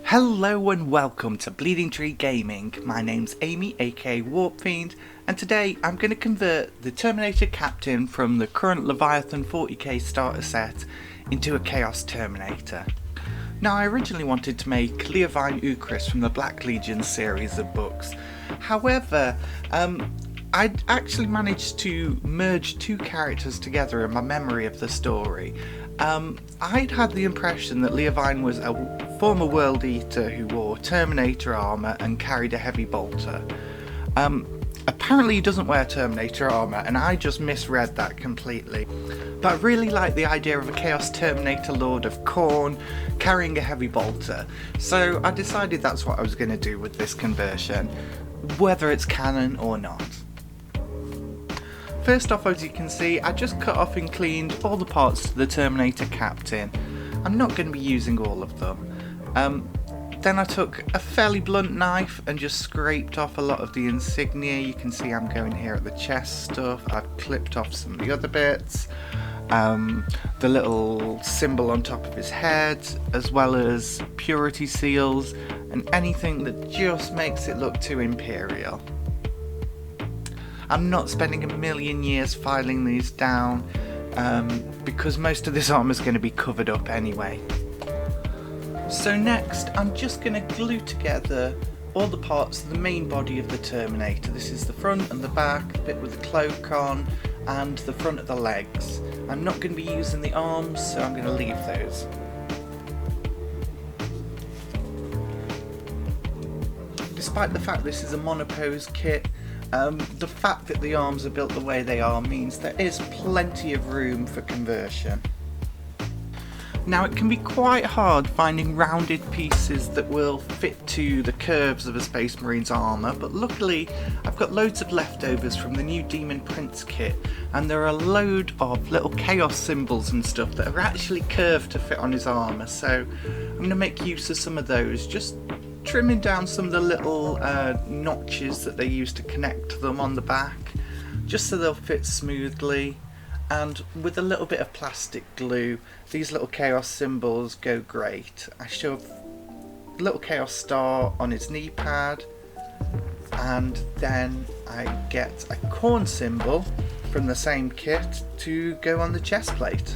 Hello and welcome to Bleeding Tree Gaming. My name's Amy, aka Warpfiend, and today I'm going to convert the Terminator Captain from the current Leviathan 40k starter set into a Chaos Terminator. Now, I originally wanted to make Leviathan Terminator from the Black Legion series of books. However, I'd actually managed to merge two characters together in my memory of the story. I'd had the impression that Leviathan was a former World Eater who wore Terminator armour and carried a heavy bolter. Apparently he doesn't wear Terminator armour, and I just misread that completely. But I really like the idea of a Chaos Terminator Lord of Khorne carrying a heavy bolter, so I decided that's what I was going to do with this conversion, whether it's canon or not. First off, as you can see, I just cut off and cleaned all the parts to the Terminator Captain. I'm not going to be using all of them. Then I took a fairly blunt knife and just scraped off a lot of the insignia. You can see I'm going here at the chest stuff. I've clipped off some of the other bits. The little symbol on top of his head, as well as purity seals and anything that just makes it look too imperial. I'm not spending a million years filing these down because most of this armour is going to be covered up anyway. So next I'm just going to glue together all the parts of the main body of the Terminator. This is the front and the back, the bit with the cloak on, and the front of the legs. I'm not going to be using the arms, so I'm going to leave those. Despite the fact this is a monopose kit, the fact that the arms are built the way they are means there is plenty of room for conversion. Now, it can be quite hard finding rounded pieces that will fit to the curves of a Space Marine's armour, but luckily I've got loads of leftovers from the new Demon Prince kit, and there are a load of little chaos symbols and stuff that are actually curved to fit on his armour, so I'm going to make use of some of those, just trimming down some of the little notches that they use to connect them on the back, just so they'll fit smoothly. And with a little bit of plastic glue, these little chaos symbols go great. I shove a little chaos star on his knee pad, and then I get a Khorne symbol from the same kit to go on the chest plate.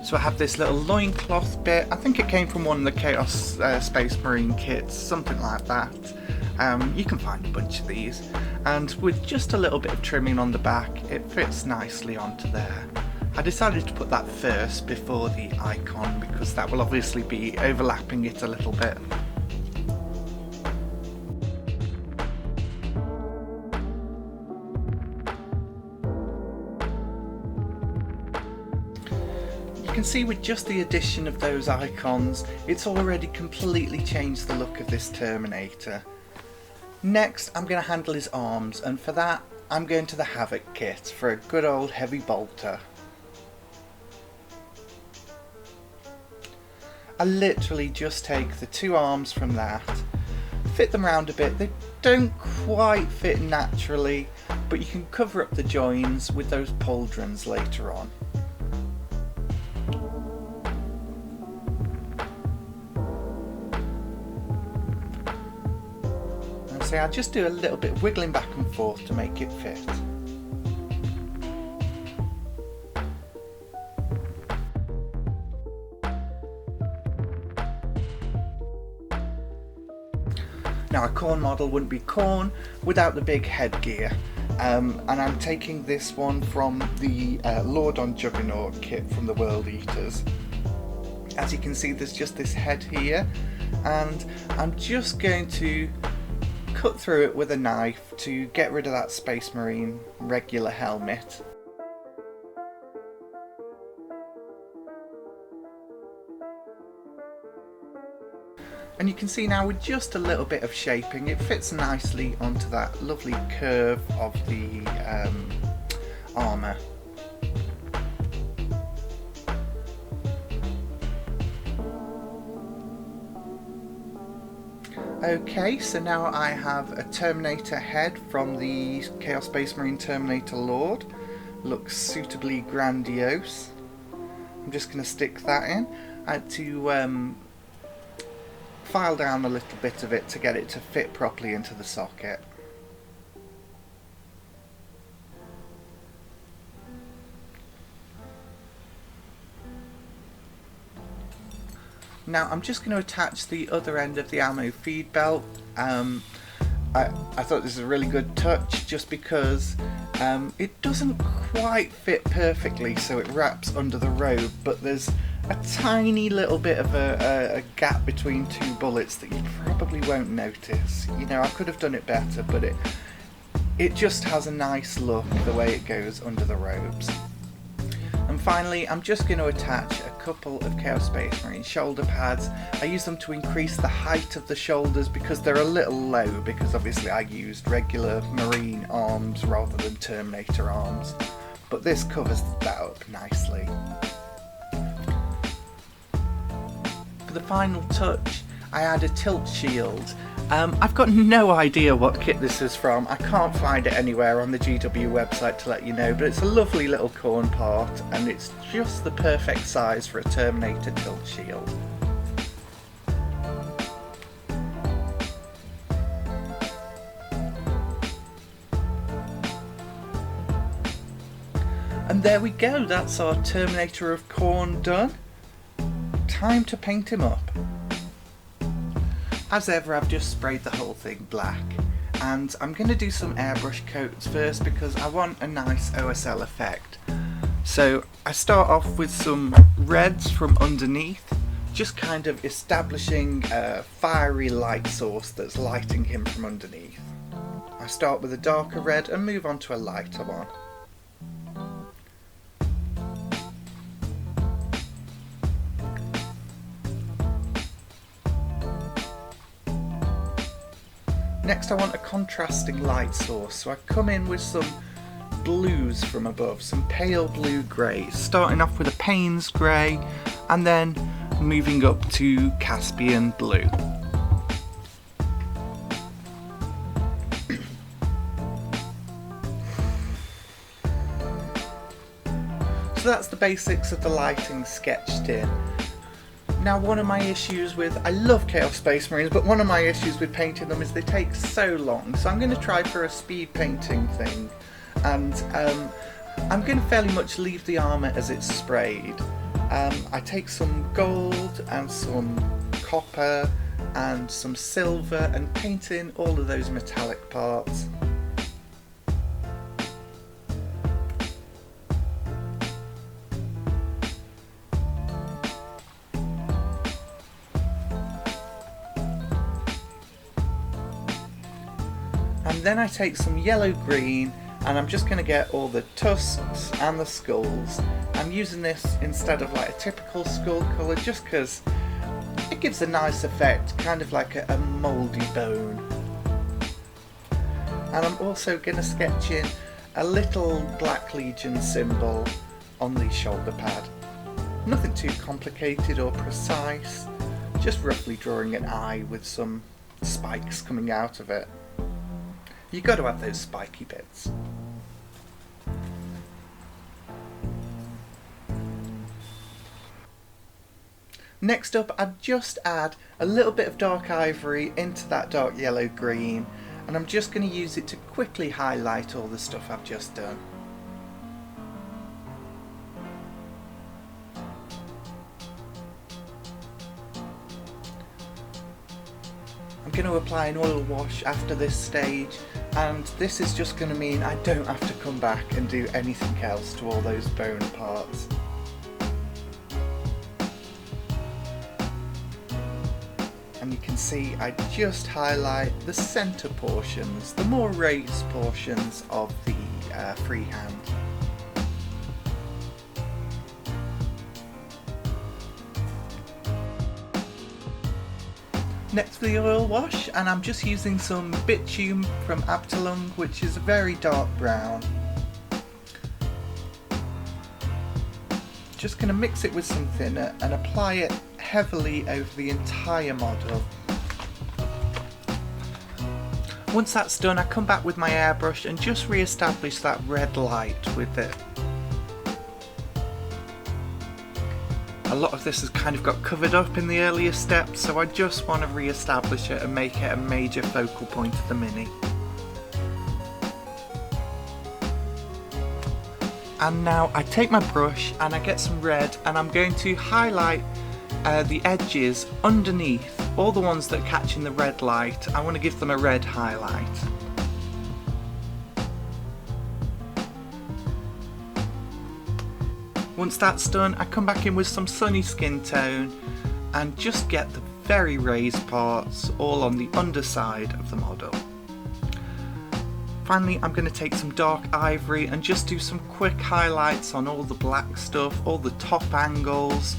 So I have this little loincloth bit. I think it came from one of the Chaos Space Marine kits, something like that. You can find a bunch of these, and with just a little bit of trimming on the back, it fits nicely onto there. I decided to put that first before the icon because that will obviously be overlapping it a little bit. You can see with just the addition of those icons, it's already completely changed the look of this Terminator. Next, I'm going to handle his arms, and for that I'm going to the Havoc kit for a good old heavy bolter. I literally just take the two arms from that, fit them round a bit. They don't quite fit naturally, but you can cover up the joins with those pauldrons later on. So I just do a little bit of wiggling back and forth to make it fit. Now, a Khorne model wouldn't be Khorne without the big headgear, and I'm taking this one from the Lord on Juggernaut kit from the World Eaters. As you can see, there's just this head here, and I'm just going to cut through it with a knife to get rid of that Space Marine regular helmet. And you can see now with just a little bit of shaping, it fits nicely onto that lovely curve of the armour. Okay, so now I have a Terminator head from the Chaos Space Marine Terminator Lord. Looks suitably grandiose. I'm just going to stick that in. I had to file down a little bit of it to get it to fit properly into the socket. Now I'm just going to attach the other end of the ammo feed belt. I thought this was a really good touch just because it doesn't quite fit perfectly, so it wraps under the robe, but there's a tiny little bit of a gap between two bullets that you probably won't notice. You know, I could have done it better, but it just has a nice look the way it goes under the robes. And finally, I'm just going to attach a couple of Chaos Space Marine shoulder pads. I use them to increase the height of the shoulders because they're a little low, because obviously I used regular Marine arms rather than Terminator arms. But this covers that up nicely. For the final touch, I add a tilt shield. I've got no idea what kit this is from. I can't find it anywhere on the GW website to let you know, but it's a lovely little Khorne part, and it's just the perfect size for a Terminator tilt shield. And there we go, that's our Terminator of Khorne done. Time to paint him up. As ever, I've just sprayed the whole thing black, and I'm going to do some airbrush coats first because I want a nice OSL effect. So I start off with some reds from underneath, just kind of establishing a fiery light source that's lighting him from underneath. I start with a darker red and move on to a lighter one. Next I want a contrasting light source, so I come in with some blues from above, some pale blue greys, starting off with a Payne's grey and then moving up to Caspian blue. So that's the basics of the lighting sketched in. Now one of my issues with, I love Chaos Space Marines, but one of my issues with painting them is they take so long. So I'm going to try for a speed painting thing, and I'm going to fairly much leave the armour as it's sprayed. I take some gold and some copper and some silver and paint in all of those metallic parts. And then I take some yellow green and I'm just going to get all the tusks and the skulls. I'm using this instead of like a typical skull colour just because it gives a nice effect, kind of like a mouldy bone. And I'm also going to sketch in a little Black Legion symbol on the shoulder pad. Nothing too complicated or precise, just roughly drawing an eye with some spikes coming out of it. You got to have those spiky bits. Next up, I just add a little bit of dark ivory into that dark yellow green, and I'm just going to use it to quickly highlight all the stuff I've just done. I'm going to apply an oil wash after this stage, and this is just going to mean I don't have to come back and do anything else to all those bone parts. And you can see I just highlight the centre portions, the more raised portions of the freehand. Next for the oil wash, and I'm just using some bitume from Abtalung, which is a very dark brown. Just going to mix it with some thinner and apply it heavily over the entire model. Once that's done, I come back with my airbrush and just re-establish that red light with it. A lot of this has kind of got covered up in the earlier steps, so I just want to re-establish it and make it a major focal point of the Mini. And now I take my brush and I get some red and I'm going to highlight the edges underneath, all the ones that are catching the red light. I want to give them a red highlight. Once that's done, I come back in with some sunny skin tone and just get the very raised parts all on the underside of the model. Finally, I'm going to take some dark ivory and just do some quick highlights on all the black stuff, all the top angles.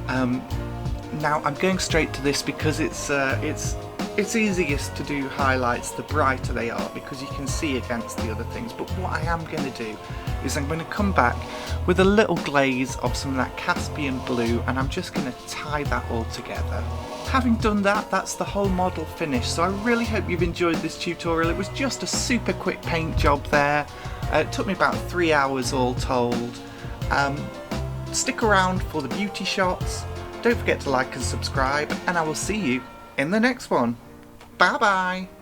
Now I'm going straight to this because it's easiest to do highlights the brighter they are, because you can see against the other things. But what I am going to do is I'm going to come back with a little glaze of some of that Caspian blue, and I'm just going to tie that all together. Having done that, that's the whole model finished. So I really hope you've enjoyed this tutorial. It was just a super quick paint job there. It took me about 3 hours all told. Stick around for the beauty shots. Don't forget to like and subscribe, and I will see you in the next one. Bye bye!